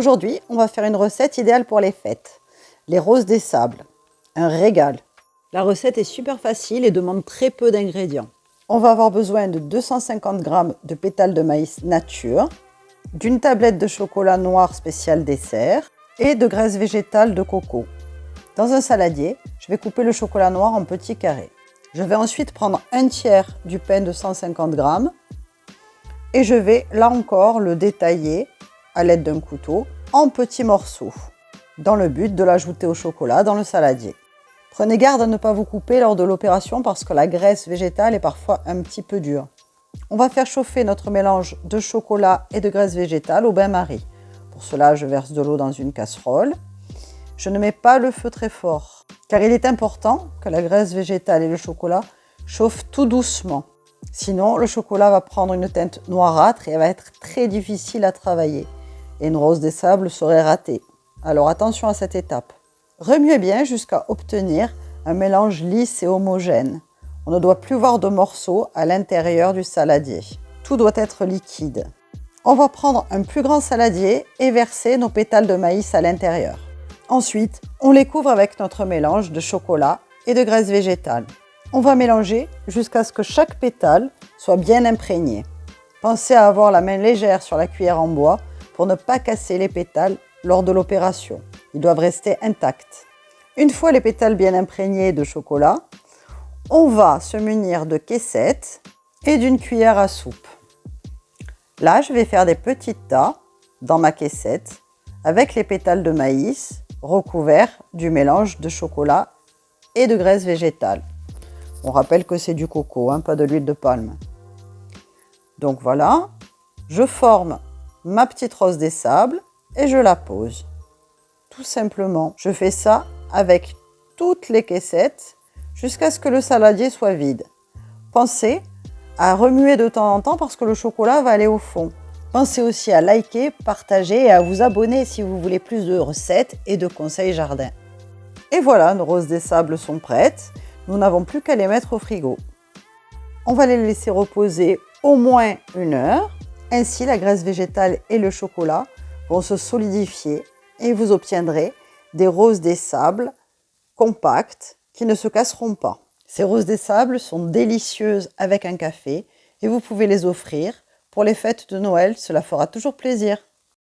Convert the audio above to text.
Aujourd'hui, on va faire une recette idéale pour les fêtes. Les roses des sables. Un régal. La recette est super facile et demande très peu d'ingrédients. On va avoir besoin de 250 g de pétales de maïs nature, d'une tablette de chocolat noir spécial dessert et de graisse végétale de coco. Dans un saladier, je vais couper le chocolat noir en petits carrés. Je vais ensuite prendre un tiers du pain de 150 g et je vais là encore le détailler à l'aide d'un couteau en petits morceaux dans le but de l'ajouter au chocolat dans le saladier. Prenez garde à ne pas vous couper lors de l'opération parce que la graisse végétale est parfois un petit peu dure. On va faire chauffer notre mélange de chocolat et de graisse végétale au bain-marie. Pour cela, je verse de l'eau dans une casserole. Je ne mets pas le feu très fort car il est important que la graisse végétale et le chocolat chauffent tout doucement. Sinon, le chocolat va prendre une teinte noirâtre et va être très difficile à travailler. Et une rose des sables serait ratée. Alors attention à cette étape. Remuez bien jusqu'à obtenir un mélange lisse et homogène. On ne doit plus voir de morceaux à l'intérieur du saladier. Tout doit être liquide. On va prendre un plus grand saladier et verser nos pétales de maïs à l'intérieur. Ensuite, on les couvre avec notre mélange de chocolat et de graisse végétale. On va mélanger jusqu'à ce que chaque pétale soit bien imprégné. Pensez à avoir la main légère sur la cuillère en bois pour ne pas casser les pétales lors de l'opération. Ils doivent rester intacts. Une fois les pétales bien imprégnés de chocolat, on va se munir de caissettes et d'une cuillère à soupe. Là, je vais faire des petits tas dans ma caissette avec les pétales de maïs recouverts du mélange de chocolat et de graisse végétale. On rappelle que c'est du coco, pas de l'huile de palme. Donc voilà, je forme ma petite rose des sables et je la pose. Tout simplement, je fais ça avec toutes les caissettes jusqu'à ce que le saladier soit vide. Pensez à remuer de temps en temps parce que le chocolat va aller au fond. Pensez aussi à liker, partager et à vous abonner si vous voulez plus de recettes et de conseils jardin. Et voilà, nos roses des sables sont prêtes. Nous n'avons plus qu'à les mettre au frigo. On va les laisser reposer au moins 1 heure. Ainsi, la graisse végétale et le chocolat vont se solidifier et vous obtiendrez des roses des sables compactes qui ne se casseront pas. Ces roses des sables sont délicieuses avec un café et vous pouvez les offrir. Pour les fêtes de Noël, cela fera toujours plaisir.